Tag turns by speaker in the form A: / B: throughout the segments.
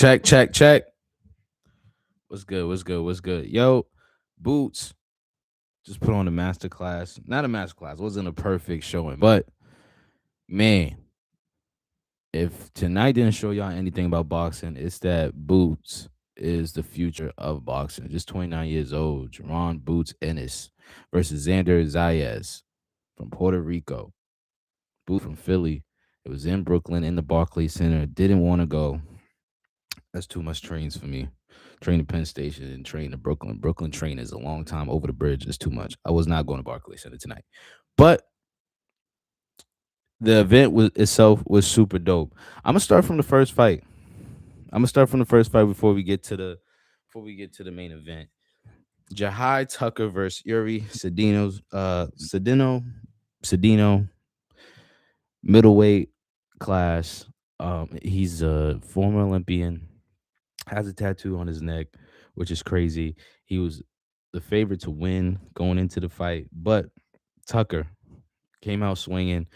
A: Check, check, check. What's good? What's good? What's good? Yo, Boots just put on a master class. Not a master class. Wasn't a perfect showing, but man, if tonight didn't show y'all anything about boxing, it's that Boots is the future of boxing. Just 29 years old, Jaron Boots Ennis versus Xander Zayas from Puerto Rico. Boots from Philly. It was in Brooklyn in the Barclays Center. Didn't want to go. That's too much trains for me. Train to Penn Station and train to Brooklyn. Brooklyn train is a long time over the bridge. It's too much. I was not going to Barclays Center tonight. But the event was itself was super dope. I'm gonna start from the first fight. I'm gonna start from the first fight before we get to the main event. Jahai Tucker versus Yuri Sedino middleweight class. He's a former Olympian, has a tattoo on his neck, which is crazy. He was the favorite to win going into the fight, but Tucker came out swinging,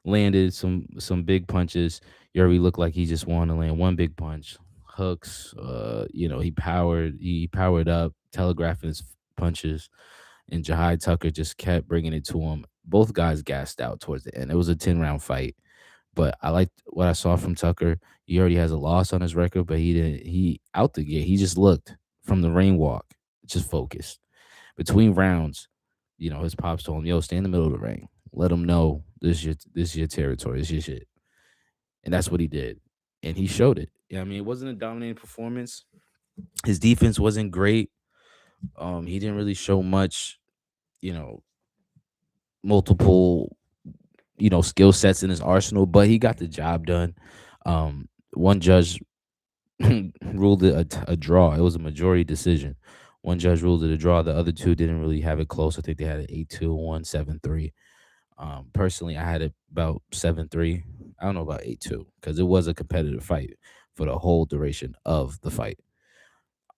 A: landed some big punches. Yuri looked like he just wanted to land one big punch, hooks. He powered up, telegraphing his punches, and Jahai Tucker just kept bringing it to him. Both guys gassed out towards the end. It was a 10 round fight, but I liked what I saw from Tucker. He already has a loss on his record, but he didn't. He out the gate. He just looked from the ring walk, just focused. Between rounds, his pops told him, "Yo, stay in the middle of the ring. Let him know this is your territory. This is your shit." And that's what he did, and he showed it. Yeah, I mean, it wasn't a dominating performance. His defense wasn't great. He didn't really show much. You know, multiple skill sets in his arsenal, but he got the job done. One judge ruled it a draw. It was a majority decision. One judge ruled it a draw. The other two didn't really have it close. I think they had it 8-2, 1-7-3. Personally, I had it about 7-3. I don't know about 8-2 because it was a competitive fight for the whole duration of the fight.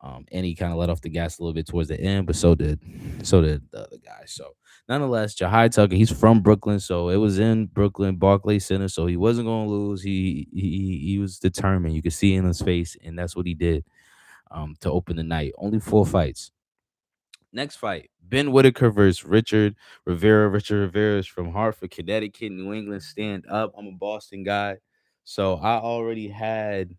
A: And he kind of let off the gas a little bit towards the end, but so did the other guy. So nonetheless, Jahai Tucker, he's from Brooklyn, so it was in Brooklyn, Barclays Center, so he wasn't gonna lose. He was determined. You could see it in his face, and that's what he did to open the night. Only 4 fights. Next fight, Ben Whitaker versus Richard Rivera. Richard Rivera is from Hartford, Connecticut, New England. Stand up. I'm a Boston guy, so I already had,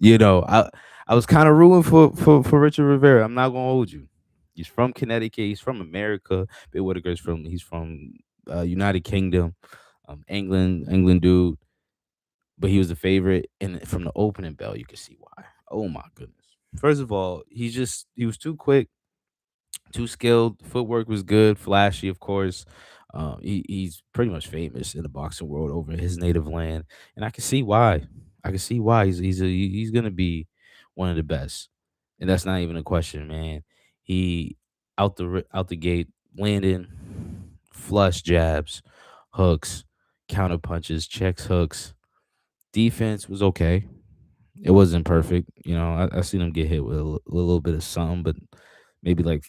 A: I was kind of rooting for Richard Rivera. I'm not gonna hold you. He's from Connecticut. He's from America. Ben Whitaker's he's from United Kingdom, England dude. But he was the favorite, and from the opening bell, you can see why. Oh my goodness! First of all, he was too quick, too skilled. Footwork was good, flashy, of course. He's pretty much famous in the boxing world over his native land, and I can see why. I can see why he's gonna be one of the best, and that's not even a question, man. He out the gate landing flush jabs, hooks, counter punches, checks, hooks. Defense was okay. It wasn't perfect. I seen him get hit with a little bit of something, but maybe like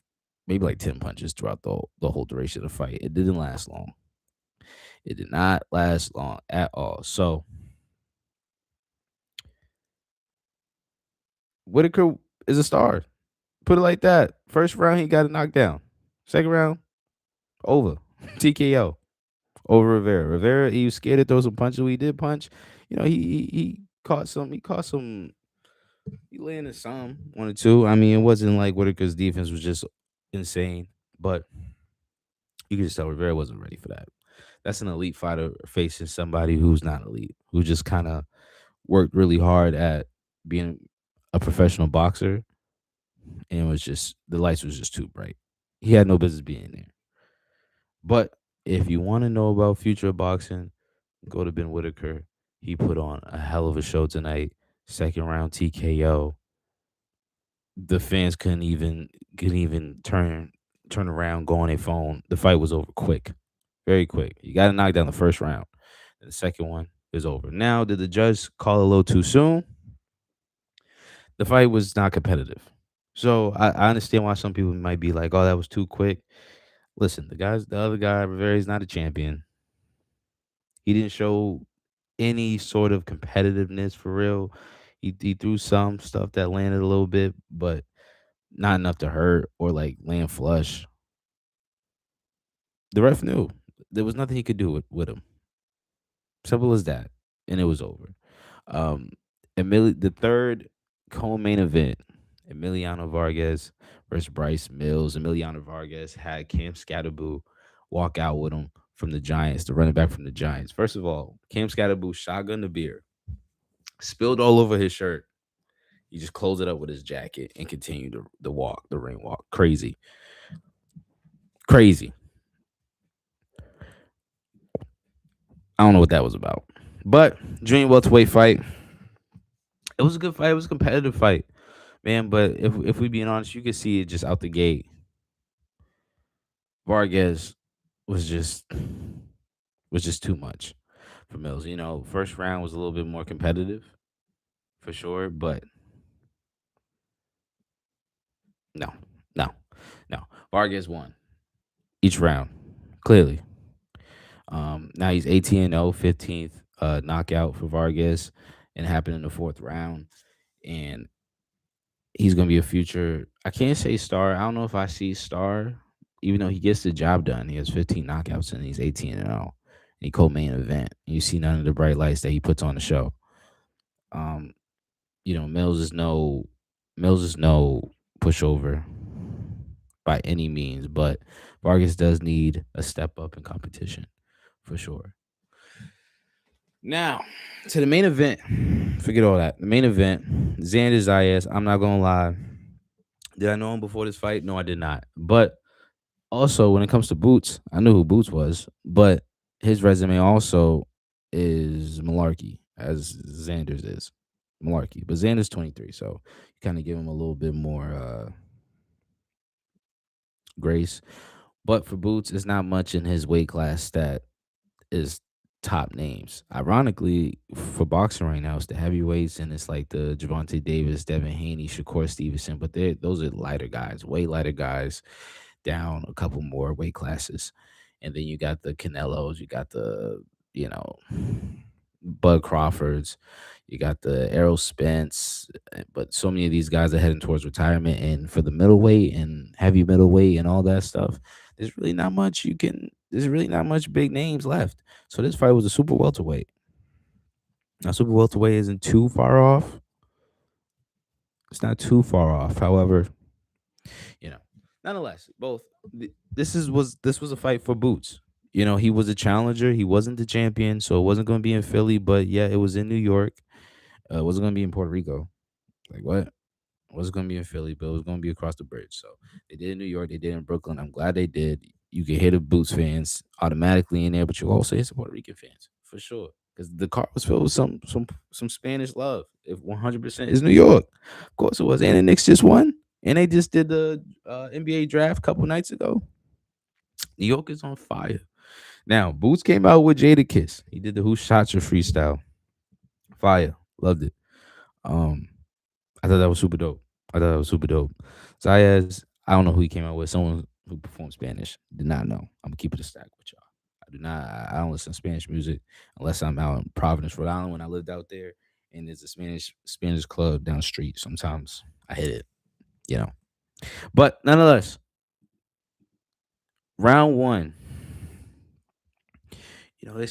A: maybe like 10 punches throughout the whole duration of the fight. It didn't last long. It did not last long at all. So Whitaker is a star. Put it like that. First round, he got a knockdown. Second round, over. TKO over Rivera. Rivera, he was scared to throw some punches. He did punch. He caught some. He caught some. He landed some, one or two. I mean, it wasn't like Whitaker's defense was just insane, but you could just tell Rivera wasn't ready for that. That's an elite fighter facing somebody who's not elite, who just kind of worked really hard at being a professional boxer, and it was just the lights was just too bright. He had no business being there. But if you want to know about future of boxing, go to Ben Whitaker. He put on a hell of a show tonight. Second round TKO. The fans couldn't even turn around, go on their phone. The fight was over quick, very quick. You got to knock down the first round. And the second one is over. Now, did the judge call a little too soon? The fight was not competitive. So I understand why some people might be like, "Oh, that was too quick." Listen, the other guy, Rivera, is not a champion. He didn't show any sort of competitiveness for real. He threw some stuff that landed a little bit, but not enough to hurt or like land flush. The ref knew there was nothing he could do with him. Simple as that, and it was over. Um, the third co-main event, Emiliano Vargas versus Bryce Mills. Emiliano Vargas had Cam Scatterboo walk out with him from the Giants, the running back from the Giants. First of all, Cam Scatterboo shotgun the beer, spilled all over his shirt. He just closed it up with his jacket and continued the walk, the ring walk. Crazy, crazy. I don't know what that was about, but junior welterweight fight. It was a good fight. It was a competitive fight, man. But if we being honest, you could see it just out the gate. Vargas was just was just too much for Mills. You know, first round was a little bit more competitive for sure, but no, no, no. Vargas won each round clearly. Now he's 18-0, 15th knockout for Vargas, and it happened in the fourth round. And he's gonna be a future. I can't say star. I don't know if I see star, even though he gets the job done. He has 15 knockouts and he's 18-0. And he co-main event. You see none of the bright lights that he puts on the show. Um, Mills is no pushover by any means, but Vargas does need a step up in competition for sure. Now to the main event. Forget all that. The main event, Xander Zayas. I'm not gonna lie. Did I know him before this fight? No, I did not. But also, when it comes to Boots, I knew who Boots was, but his resume also is malarkey, as Xander's is malarkey. But Xander's 23, so you kind of give him a little bit more grace. But for Boots, it's not much in his weight class that is top names. Ironically, for boxing right now, it's the heavyweights and it's like the Javante Davis, Devin Haney, Shakur Stevenson, but those are lighter guys, way lighter guys, down a couple more weight classes. And then you got the Canelos, you got the, you know, Bud Crawfords, you got the Errol Spence, but so many of these guys are heading towards retirement. And for the middleweight and heavy middleweight and all that stuff, there's really not much big names left. So this fight was a super welterweight. Now super welterweight isn't too far off. It's not too far off. However, you know, nonetheless, this was a fight for Boots. You know, he was a challenger. He wasn't the champion, so it wasn't going to be in Philly. But yeah, it was in New York. It wasn't going to be in Puerto Rico. Like what? It wasn't going to be in Philly, but it was going to be across the bridge. So they did in New York. They did in Brooklyn. I'm glad they did. You can hear the Boots fans automatically in there, but you also hear some Puerto Rican fans for sure. Because the car was filled with some Spanish love. If 100% is New York, of course it was. And the Knicks just won, and they just did the NBA draft a couple nights ago. New York is on fire. Now, Boots came out with Jada Kiss. He did the Who Shot Your freestyle. Fire. Loved it. Um, I thought that was super dope. I thought that was super dope. Zayas, I don't know who he came out with. Someone who performed Spanish. Did not know. I'm gonna keep it a stack with y'all. I do not. I don't listen to Spanish music unless I'm out in Providence, Rhode Island. When I lived out there, and there's a Spanish club down the street. Sometimes I hit it. You know. But nonetheless, round one. You know, they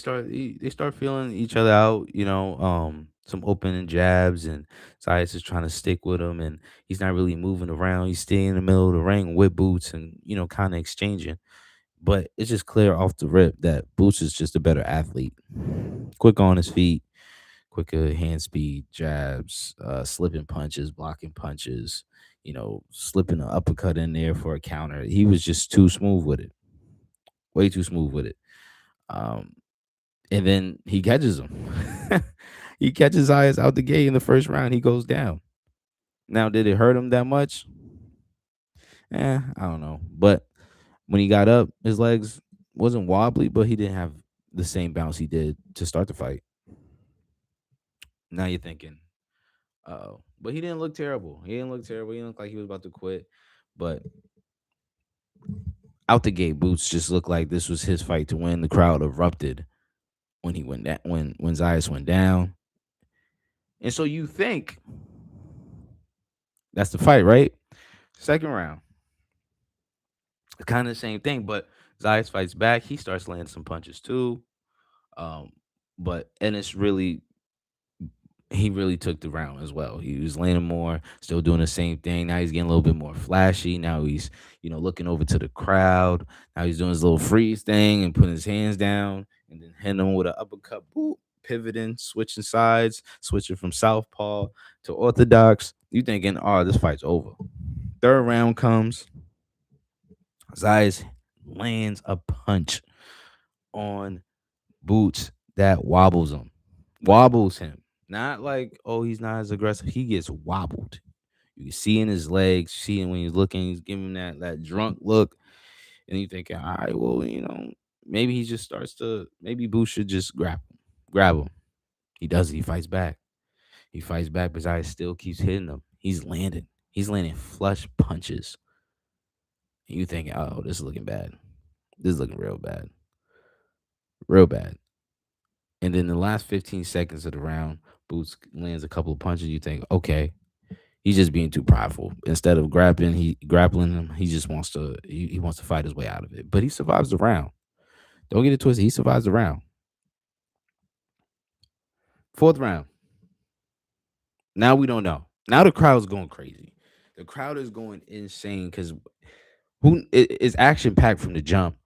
A: start feeling each other out. You know, some opening jabs, and Zayas is trying to stick with him, and he's not really moving around. He's staying in the middle of the ring with Boots, and kind of exchanging. But it's just clear off the rip that Boots is just a better athlete, quick on his feet, quicker hand speed, jabs, slipping punches, blocking punches. Slipping an uppercut in there for a counter. He was just too smooth with it, way too smooth with it. Um, and then he catches him. He catches Zayas out the gate in the first round. He goes down. Now, did it hurt him that much? I don't know. But when he got up, his legs wasn't wobbly, but he didn't have the same bounce he did to start the fight. Now you're thinking, oh, but he didn't look terrible. He didn't look terrible. He didn't look like he was about to quit. But out the gate, Boots just looked like this was his fight to win. The crowd erupted when he went down. When Zayas went down, And so you think that's the fight, right? Second round, kind of the same thing, but Zayas fights back. He starts landing some punches too. Um, but Ennis really he really took the round as well. He was landing more, still doing the same thing. Now he's getting a little bit more flashy. Now he's, looking over to the crowd. Now he's doing his little freeze thing and putting his hands down and then hitting him with an uppercut, boop, pivoting, switching sides, switching from southpaw to orthodox. You thinking, oh, this fight's over. Third round comes. Zayas lands a punch on Boots that wobbles him. Not like, oh, he's not as aggressive. He gets wobbled. You can see in his legs, seeing when he's looking, he's giving that drunk look, and you thinking, all right, well, maybe he just starts to, maybe Boots should just grab him. He does. He fights back. He fights back, but Zayas still keeps hitting him. He's landing flush punches. And you thinking, oh, this is looking bad. This is looking real bad, real bad. And then the last 15 seconds of the round, Boots lands a couple of punches. You think, okay, he's just being too prideful. Instead of grappling him, he just wants to he wants to fight his way out of it. But he survives the round. Don't get it twisted. He survives the round. Fourth round. Now we don't know. Now the crowd's going crazy. The crowd is going insane because it's action packed from the jump.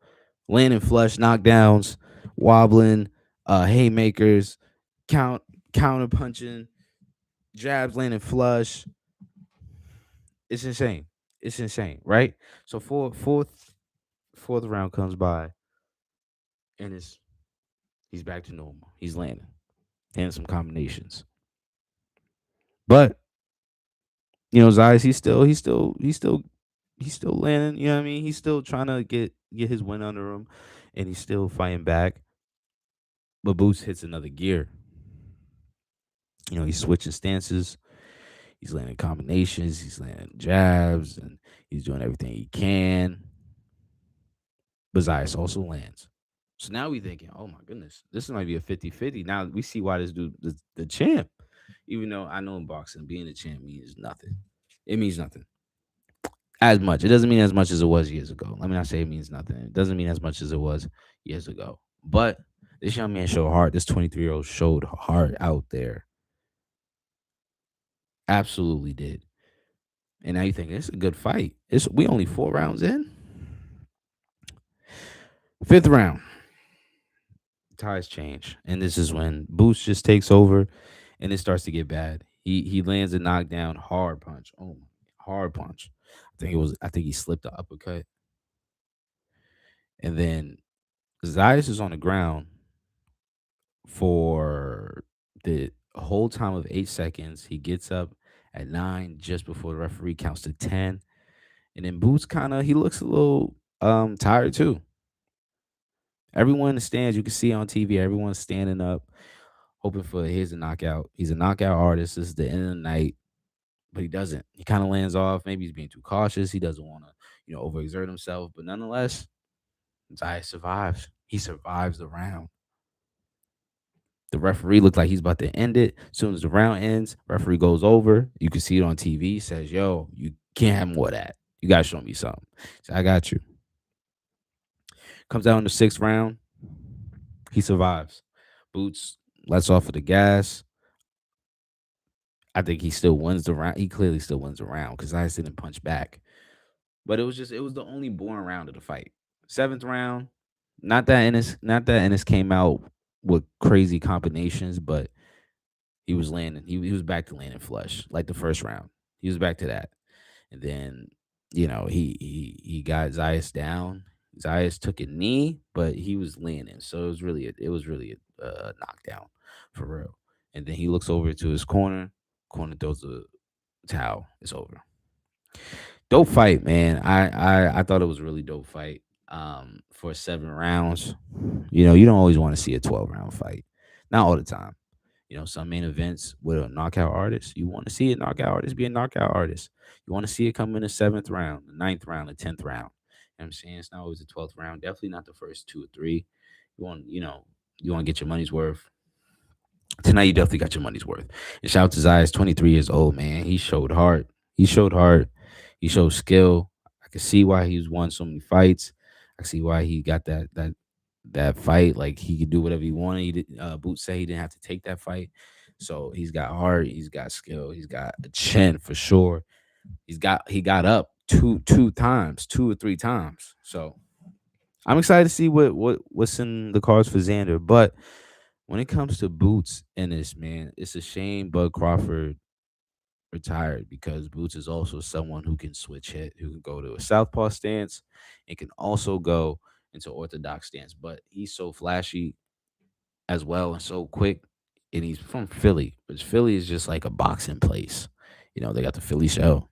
A: Landing flush knockdowns, wobbling, haymakers, counter punching, jabs landing flush. It's insane. It's insane, right? So fourth round comes by, and he's back to normal. He's landing, and some combinations. But Zayas, he's still landing. You know what I mean? He's still trying to get his win under him, and he's still fighting back. But Boots hits another gear. He's switching stances. He's landing combinations. He's landing jabs, and he's doing everything he can. But Zayas also lands. So now we thinking, oh my goodness, this might be a 50-50. Now we see why this dude, the champ, even though I know in boxing, being a champ means nothing. It means nothing. As much. It doesn't mean as much as it was years ago. Let me not say it means nothing. It doesn't mean as much as it was years ago. But this young man showed heart. This 23-year-old showed heart out there. Absolutely did. And now you think it's a good fight. We only 4 rounds in. Fifth round. Ties change. And this is when Boots just takes over and it starts to get bad. He lands a knockdown hard punch. Oh my, hard punch. I think he slipped the uppercut. And then Zayas is on the ground for the whole time of 8 seconds. He gets up at 9 just before the referee counts to 10. And then Boots he looks a little tired too. Everyone in the stands, you can see on TV, everyone's standing up, hoping for here's a knockout. He's a knockout artist. This is the end of the night. But he doesn't. He kind of lands off. Maybe he's being too cautious. He doesn't want to, overexert himself. But nonetheless, Zayas survives. He survives the round. The referee looked like he's about to end it. As soon as the round ends, referee goes over. You can see it on TV. Says, "Yo, you can't have more of that. You gotta show me something." So I got you. Comes out in the sixth round. He survives. Boots lets off of the gas. I think he still wins the round. He clearly still wins the round because I didn't punch back. But it was the only boring round of the fight. Seventh round. Not that Ennis came out with crazy combinations, but he was landing. He was back to landing flush like the first round. He was back to that, and then he got Zayas down. Zayas took a knee, but he was landing, so it was really a knockdown for real. And then he looks over to his corner. Corner throws a towel. It's over. Dope fight, man. I thought it was a really dope fight. For 7 rounds, you don't always want to see a 12-round fight. Not all the time. Some main events with a knockout artist, you want to see a knockout artist be a knockout artist. You want to see it come in the 7th round, the 9th round, the 10th round. You know what I'm saying? It's not always the 12th round. Definitely not the first 2 or 3. You want to get your money's worth. Tonight you definitely got your money's worth. And shout out to Zayas, 23 years old, man. He showed heart. He showed heart. He showed skill. I can see why he's won so many fights. I see why he got that fight. Like he could do whatever he wanted. He did, Boots said he didn't have to take that fight. So he's got heart. He's got skill. He's got a chin for sure. He got up two times, 2 or 3 times. So I'm excited to see what's in the cards for Xander. But when it comes to Boots Ennis, man, it's a shame Bud Crawford retired because Boots is also someone who can switch hit, who can go to a southpaw stance and can also go into orthodox stance. But he's so flashy as well and so quick. And he's from Philly, which Philly is just like a boxing place. They got the Philly show.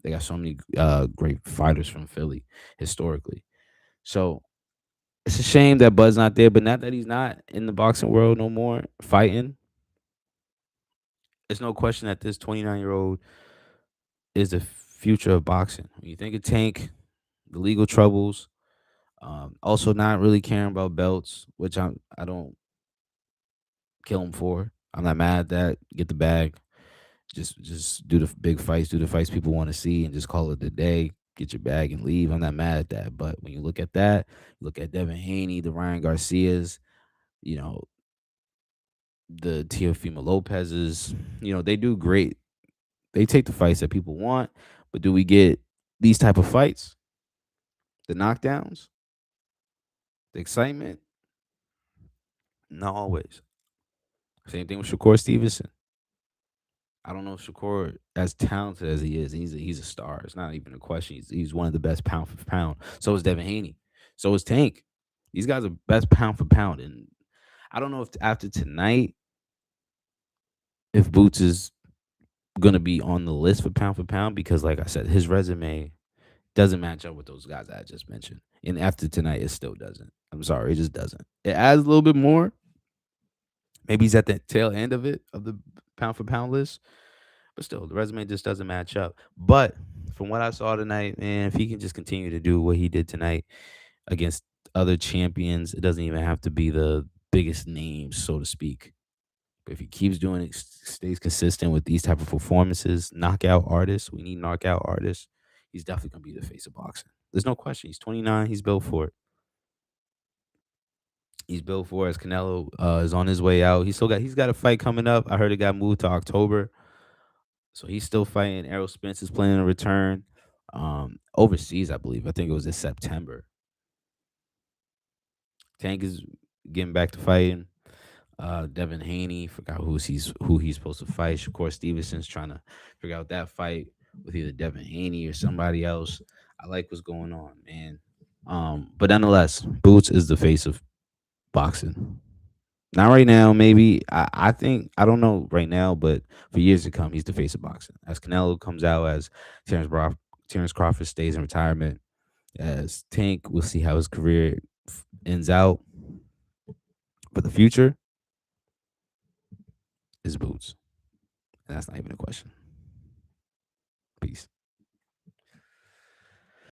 A: They got so many great fighters from Philly historically. So it's a shame that Bud's not there, but not that he's not in the boxing world no more fighting. There's no question that this 29-year-old is the future of boxing. When you think of Tank, the legal troubles, also not really caring about belts, which I don't kill him for. I'm not mad at that. Get the bag. Just do the big fights, do the fights people want to see, and just call it a day. Get your bag and leave. I'm not mad at that. But when you look at that, look at Devin Haney, the Ryan Garcias, you know, the Teofimo Lopez's, they do great. They take the fights that people want, but do we get these type of fights? The knockdowns, the excitement? Not always. Same thing with Shakur Stevenson. I don't know if Shakur, as talented as he is, he's a star. It's not even a question. He's one of the best pound for pound. So is Devin Haney. So is Tank. These guys are best pound for pound. And I don't know if after tonight, if Boots is gonna be on the list for pound because, like I said, his resume doesn't match up with those guys I just mentioned. And after tonight, it still doesn't. I'm sorry, it just doesn't. It adds a little bit more. Maybe he's at the tail end of it, of the pound for pound list. But still, the resume just doesn't match up. But from what I saw tonight, man, if he can just continue to do what he did tonight against other champions, it doesn't even have to be the biggest names, so to speak. But if he keeps doing it, stays consistent with these type of performances, knockout artists, we need knockout artists. He's definitely gonna be the face of boxing. There's no question. He's 29. He's built for it. He's built for it. As Canelo is on his way out. He's got a fight coming up. I heard it got moved to October. So he's still fighting. Errol Spence is planning to return overseas, I believe. I think it was in September. Tank is getting back to fighting. Devin Haney, forgot who he's supposed to fight. Shakur Stevenson's trying to figure out that fight with either Devin Haney or somebody else. I like what's going on, man. But nonetheless, Boots is the face of boxing. Not right now, maybe. I think I don't know right now, but for years to come, he's the face of boxing. As Canelo comes out, as Terrence Crawford stays in retirement, as Tank, we'll see how his career ends out. But the future is Boots. And that's not even a question. Peace.